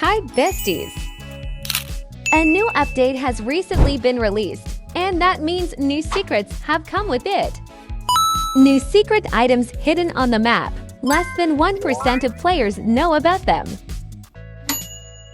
Hi besties! A new update has recently been released, and that means new secrets have come with it. New secret items hidden on the map. Less than 1% of players know about them.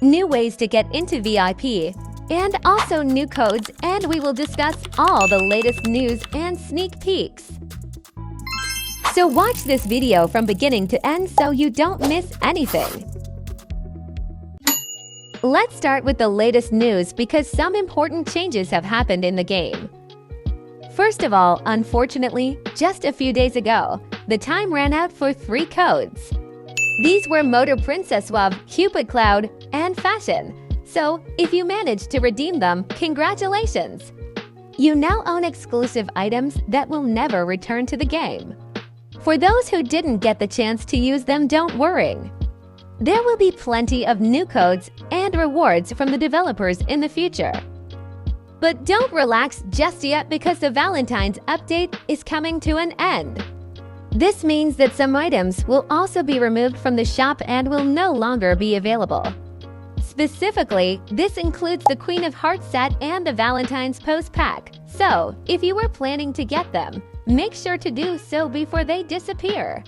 New ways to get into VIP, and also new codes, and we will discuss all the latest news and sneak peeks. So watch this video from beginning to end so you don't miss anything. Let's start with the latest news because some important changes have happened in the game. First of all, unfortunately, just a few days ago, the time ran out for 3 codes. These were Motor Princess Wub, Cupid Cloud, and Fashion. So, if you managed to redeem them, congratulations! You now own exclusive items that will never return to the game. For those who didn't get the chance to use them, don't worry. There will be plenty of new codes and rewards from the developers in the future. But don't relax just yet because the Valentine's update is coming to an end. This means that some items will also be removed from the shop and will no longer be available. Specifically, this includes the Queen of Hearts set and the Valentine's Pose pack. So, if you were planning to get them, make sure to do so before they disappear.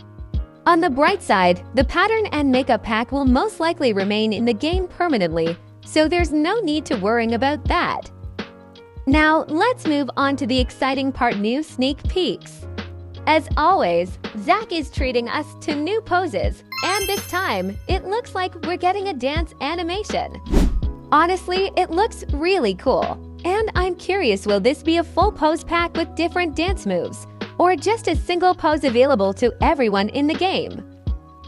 On the bright side, the pattern and makeup pack will most likely remain in the game permanently, so there's no need to worry about that. Now, let's move on to the exciting part: new sneak peeks. As always, Zach is treating us to new poses, and this time, it looks like we're getting a dance animation. Honestly, it looks really cool, and I'm curious, will this be a full pose pack with different dance moves, or just a single pose available to everyone in the game?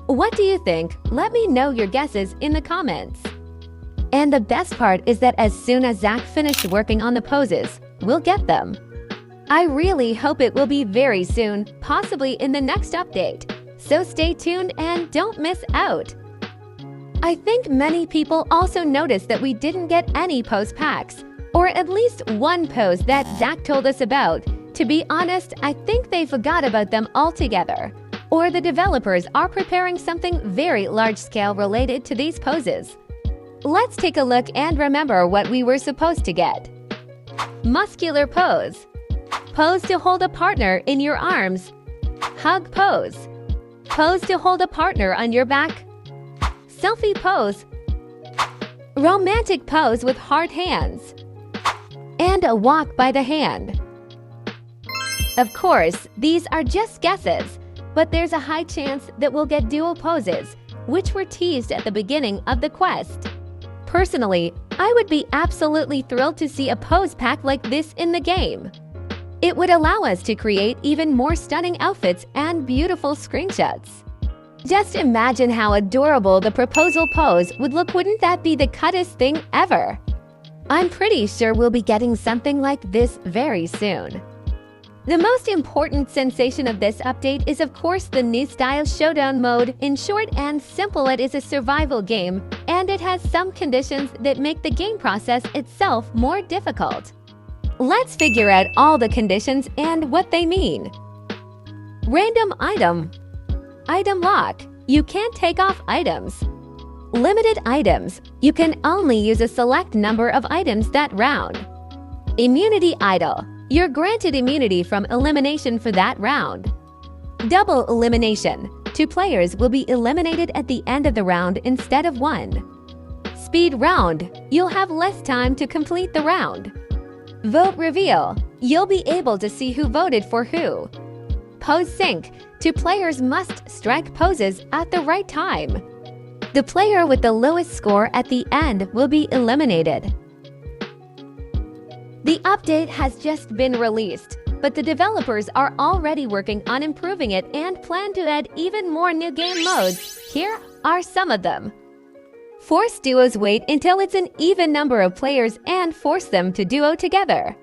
What do you think? Let me know your guesses in the comments. And the best part is that as soon as Zach finished working on the poses, we'll get them. I really hope it will be very soon, possibly in the next update. So stay tuned and don't miss out. I think many people also noticed that we didn't get any pose packs, or at least one pose that Zach told us about. To be honest, I think they forgot about them altogether, or the developers are preparing something very large-scale related to these poses. Let's take a look and remember what we were supposed to get. Muscular pose. Pose to hold a partner in your arms. Hug pose. Pose to hold a partner on your back. Selfie pose. Romantic pose with hard hands. And a walk by the hand. Of course, these are just guesses, but there's a high chance that we'll get dual poses, which were teased at the beginning of the quest. Personally, I would be absolutely thrilled to see a pose pack like this in the game. It would allow us to create even more stunning outfits and beautiful screenshots. Just imagine how adorable the proposal pose would look. Wouldn't that be the cuttest thing ever? I'm pretty sure we'll be getting something like this very soon. The most important sensation of this update is of course the new style Showdown mode. In short and simple, it is a survival game, and it has some conditions that make the game process itself more difficult. Let's figure out all the conditions and what they mean. Random item. Item lock. You can't take off items. Limited items. You can only use a select number of items that round. Immunity idle. You're granted immunity from elimination for that round. Double elimination. 2 players will be eliminated at the end of the round instead of 1. Speed round. You'll have less time to complete the round. Vote reveal. You'll be able to see who voted for who. Pose sync. 2 players must strike poses at the right time. The player with the lowest score at the end will be eliminated. The update has just been released, but the developers are already working on improving it and plan to add even more new game modes. Here are some of them. Force duos. Wait until it's an even number of players and force them to duo together.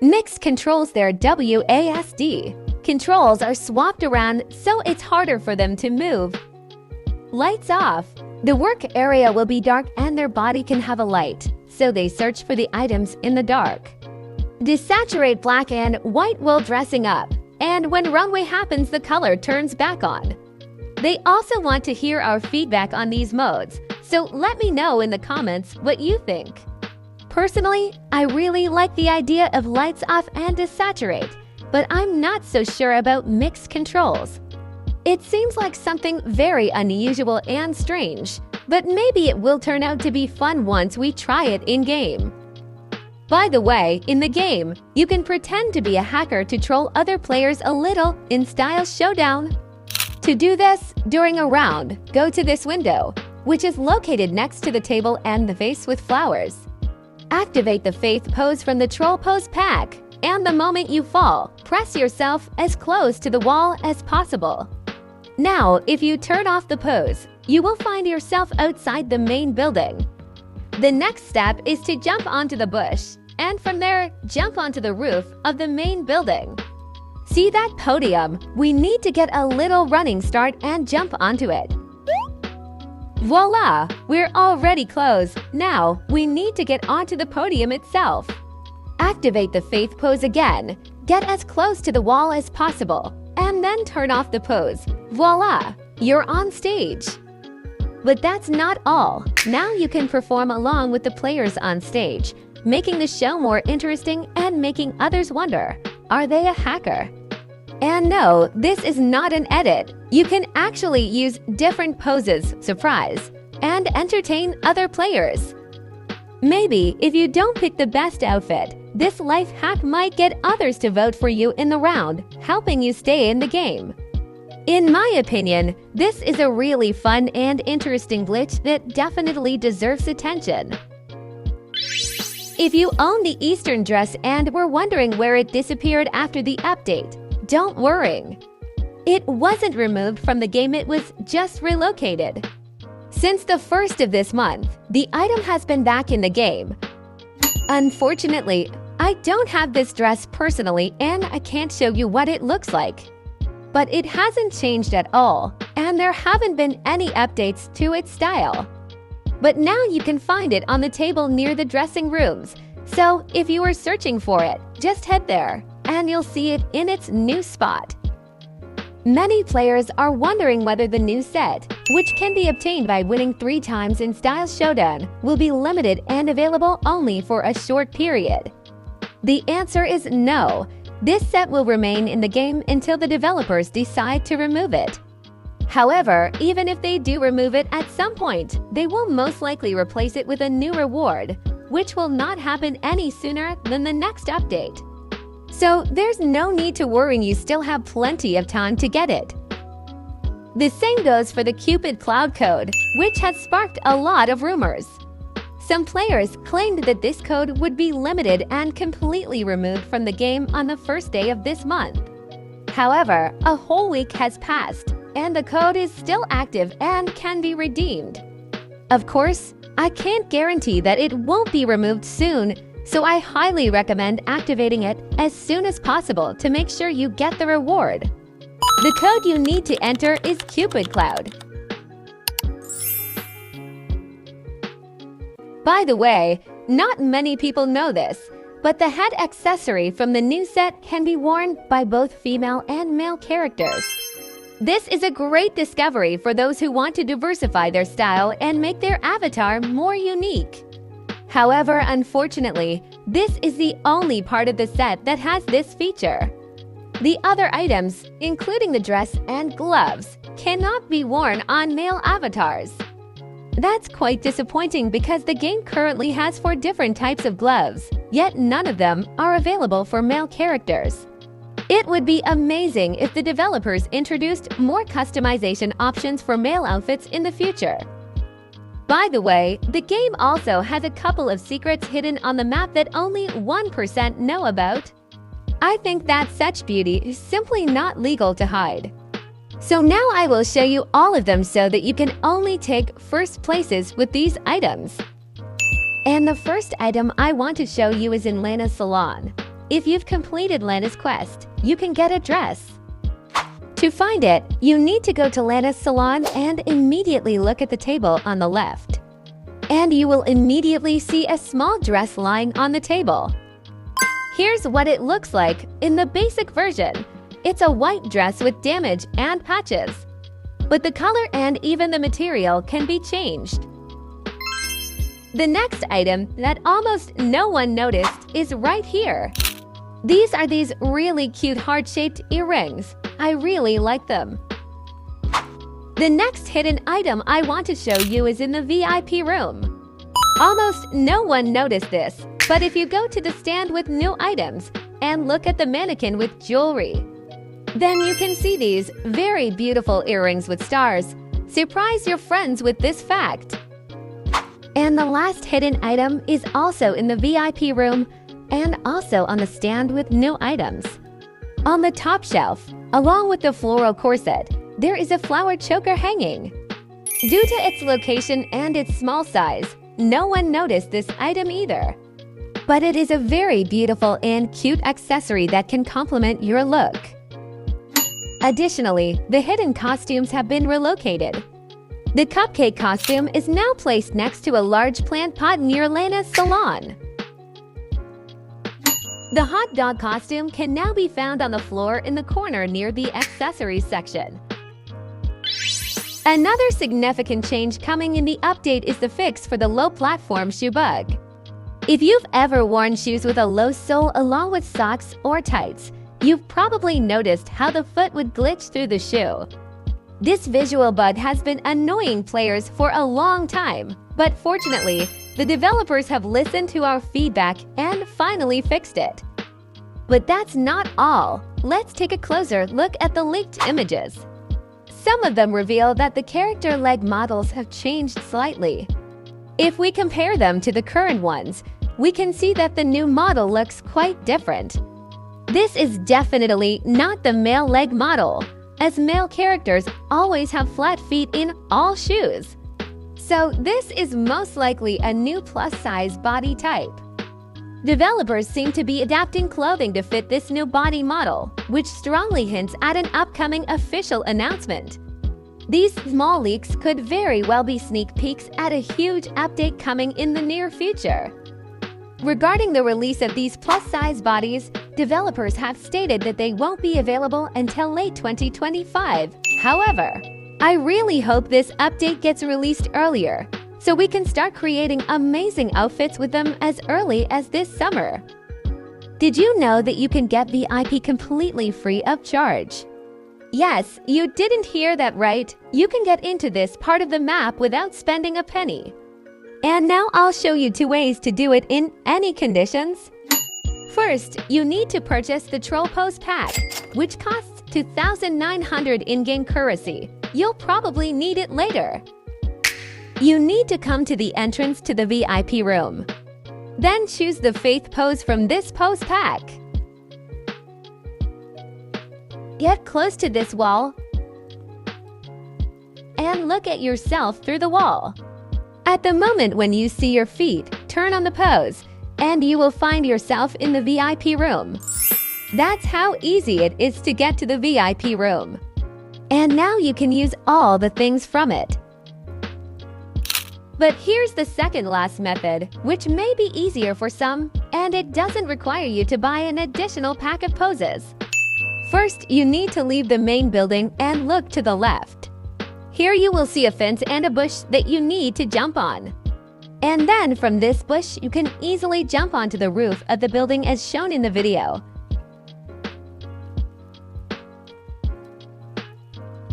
Mix controls. Their WASD. Controls are swapped around so it's harder for them to move. Lights off. The work area will be dark and their body can have a light, so they search for the items in the dark. Desaturate black and white while dressing up, and when runway happens the color turns back on. They also want to hear our feedback on these modes, so let me know in the comments what you think. Personally, I really like the idea of lights off and desaturate, but I'm not so sure about mixed controls. It seems like something very unusual and strange, but maybe it will turn out to be fun once we try it in-game. By the way, in the game, you can pretend to be a hacker to troll other players a little in style Showdown. To do this, during a round, go to this window, which is located next to the table and the vase with flowers. Activate the faith pose from the troll pose pack, and the moment you fall, press yourself as close to the wall as possible. Now, if you turn off the pose, you will find yourself outside the main building. The next step is to jump onto the bush, and from there, jump onto the roof of the main building. See that podium? We need to get a little running start and jump onto it. Voila! We're already close. Now, we need to get onto the podium itself. Activate the faith pose again. Get as close to the wall as possible, and then turn off the pose. Voila! You're on stage. But that's not all. Now you can perform along with the players on stage, making the show more interesting and making others wonder, are they a hacker? And no, this is not an edit. You can actually use different poses, surprise, and entertain other players. Maybe if you don't pick the best outfit, this life hack might get others to vote for you in the round, helping you stay in the game. In my opinion, this is a really fun and interesting glitch that definitely deserves attention. If you own the Eastern dress and were wondering where it disappeared after the update, don't worry. It wasn't removed from the game, it was just relocated. Since the 1st of this month, the item has been back in the game. Unfortunately, I don't have this dress personally and I can't show you what it looks like. But it hasn't changed at all, and there haven't been any updates to its style. But now you can find it on the table near the dressing rooms, so if you are searching for it, just head there, and you'll see it in its new spot. Many players are wondering whether the new set, which can be obtained by winning 3 times in Style Showdown, will be limited and available only for a short period. The answer is no. This set will remain in the game until the developers decide to remove it. However, even if they do remove it at some point, they will most likely replace it with a new reward, which will not happen any sooner than the next update. So there's no need to worry, you still have plenty of time to get it. The same goes for the Cupid Cloud Code, which has sparked a lot of rumors. Some players claimed that this code would be limited and completely removed from the game on the 1st day of this month. However, a whole week has passed, and the code is still active and can be redeemed. Of course, I can't guarantee that it won't be removed soon, so I highly recommend activating it as soon as possible to make sure you get the reward. The code you need to enter is Cupid Cloud. By the way, not many people know this, but the head accessory from the new set can be worn by both female and male characters. This is a great discovery for those who want to diversify their style and make their avatar more unique. However, unfortunately, this is the only part of the set that has this feature. The other items, including the dress and gloves, cannot be worn on male avatars. That's quite disappointing because the game currently has 4 different types of gloves, yet none of them are available for male characters. It would be amazing if the developers introduced more customization options for male outfits in the future. By the way, the game also has a couple of secrets hidden on the map that only 1% know about. I think that such beauty is simply not legal to hide. So now I will show you all of them so that you can only take first places with these items. And the first item I want to show you is in Lana's salon. If you've completed Lana's quest, you can get a dress. To find it, you need to go to Lana's salon and immediately look at the table on the left. And you will immediately see a small dress lying on the table. Here's what it looks like in the basic version. It's a white dress with damage and patches. but the color and even the material can be changed. The next item that almost no one noticed is right here. These are these really cute heart-shaped earrings. I really like them. The next hidden item I want to show you is in the VIP room. Almost no one noticed this, but if you go to the stand with new items and look at the mannequin with jewelry, then you can see these very beautiful earrings with stars. Surprise your friends with this fact. And the last hidden item is also in the VIP room and also on the stand with new items. On the top shelf, along with the floral corset, there is a flower choker hanging. Due to its location and its small size, no one noticed this item either. But it is a very beautiful and cute accessory that can complement your look. Additionally, the hidden costumes have been relocated. The cupcake costume is now placed next to a large plant pot near Lena's salon. The hot dog costume can now be found on the floor in the corner near the accessories section. Another significant change coming in the update is the fix for the low platform shoe bug. If you've ever worn shoes with a low sole along with socks or tights, you've probably noticed how the foot would glitch through the shoe. This visual bug has been annoying players for a long time, but fortunately, the developers have listened to our feedback and finally fixed it. But that's not all. Let's take a closer look at the leaked images. Some of them reveal that the character leg models have changed slightly. If we compare them to the current ones, we can see that the new model looks quite different. This is definitely not the male leg model, as male characters always have flat feet in all shoes. So this is most likely a new plus-size body type. Developers seem to be adapting clothing to fit this new body model, which strongly hints at an upcoming official announcement. These small leaks could very well be sneak peeks at a huge update coming in the near future. Regarding the release of these plus-size bodies, developers have stated that they won't be available until late 2025. However, I really hope this update gets released earlier, so we can start creating amazing outfits with them as early as this summer. Did you know that you can get VIP completely free of charge? Yes, you didn't hear that right. You can get into this part of the map without spending a penny. And now I'll show you 2 ways to do it in any conditions. First, you need to purchase the Troll Pose Pack, which costs 2,900 in-game currency. You'll probably need it later. You need to come to the entrance to the VIP room. Then choose the Faith pose from this pose pack. Get close to this wall and look at yourself through the wall. At the moment when you see your feet, turn on the pose, and you will find yourself in the VIP room. That's how easy it is to get to the VIP room. And now you can use all the things from it. But here's the second last method, which may be easier for some, and it doesn't require you to buy an additional pack of poses. First, you need to leave the main building and look to the left. Here you will see a fence and a bush that you need to jump on. And then from this bush, you can easily jump onto the roof of the building as shown in the video.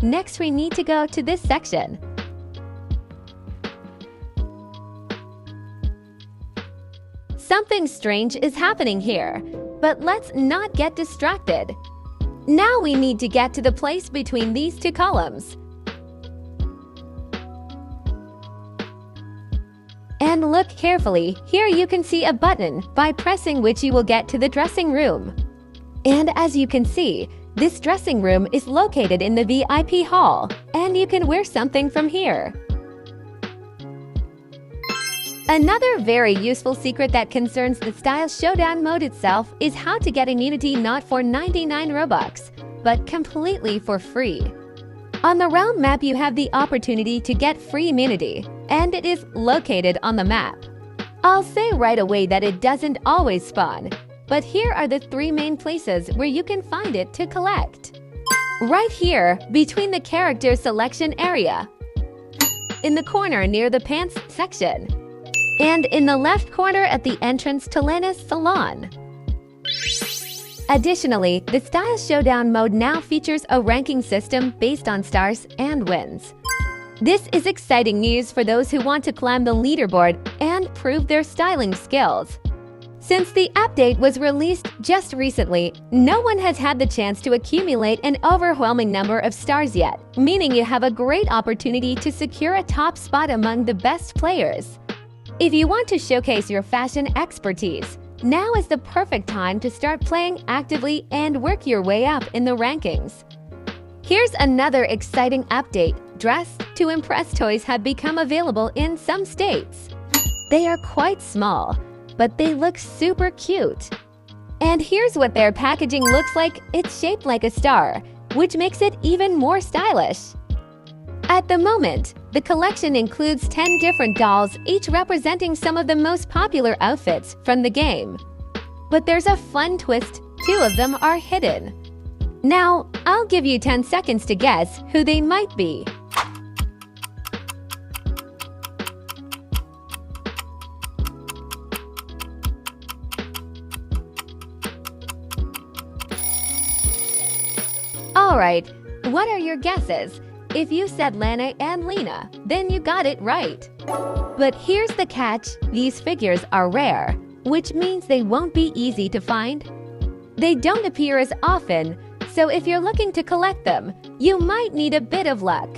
Next, we need to go to this section. Something strange is happening here, but let's not get distracted. Now we need to get to the place between these 2 columns. And look carefully, here you can see a button by pressing which you will get to the dressing room. And as you can see, this dressing room is located in the VIP hall, and you can wear something from here. Another very useful secret that concerns the Style Showdown mode itself is how to get immunity not for 99 Robux, but completely for free. On the realm map, you have the opportunity to get free immunity, and it is located on the map. I'll say right away that it doesn't always spawn, but here are the 3 main places where you can find it to collect. right here between the character selection area, in the corner near the pants section, and in the left corner at the entrance to Lana's salon. Additionally, the Style Showdown mode now features a ranking system based on stars and wins. This is exciting news for those who want to climb the leaderboard and prove their styling skills. Since the update was released just recently, no one has had the chance to accumulate an overwhelming number of stars yet, meaning you have a great opportunity to secure a top spot among the best players. If you want to showcase your fashion expertise, now is the perfect time to start playing actively and work your way up in the rankings. Here's another exciting update. Dress to Impress toys have become available in some states. They are quite small, but they look super cute. And here's what their packaging looks like. It's shaped like a star, which makes it even more stylish. At the moment, the collection includes 10 different dolls, each representing some of the most popular outfits from the game. But there's a fun twist, 2 of them are hidden. Now, I'll give you 10 seconds to guess who they might be. Alright, what are your guesses? If you said Lana and Lena, then you got it right. But here's the catch, these figures are rare, which means they won't be easy to find. They don't appear as often, so if you're looking to collect them, you might need a bit of luck.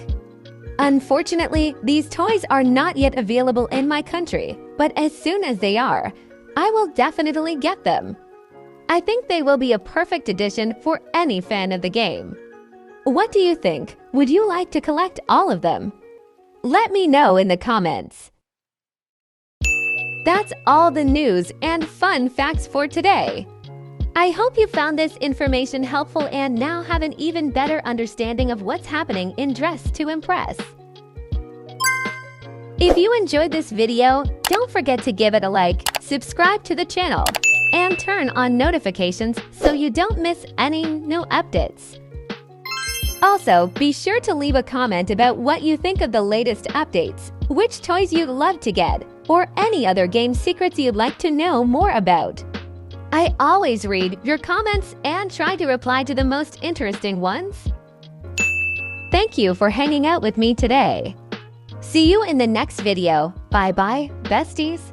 Unfortunately, these toys are not yet available in my country, but as soon as they are, I will definitely get them. I think they will be a perfect addition for any fan of the game. What do you think? Would you like to collect all of them? Let me know in the comments. That's all the news and fun facts for today. I hope you found this information helpful and now have an even better understanding of what's happening in Dress to Impress. If you enjoyed this video, don't forget to give it a like, subscribe to the channel, and turn on notifications so you don't miss any new updates. Also, be sure to leave a comment about what you think of the latest updates, which toys you'd love to get, or any other game secrets you'd like to know more about. I always read your comments and try to reply to the most interesting ones. Thank you for hanging out with me today. See you in the next video. Bye-bye, besties.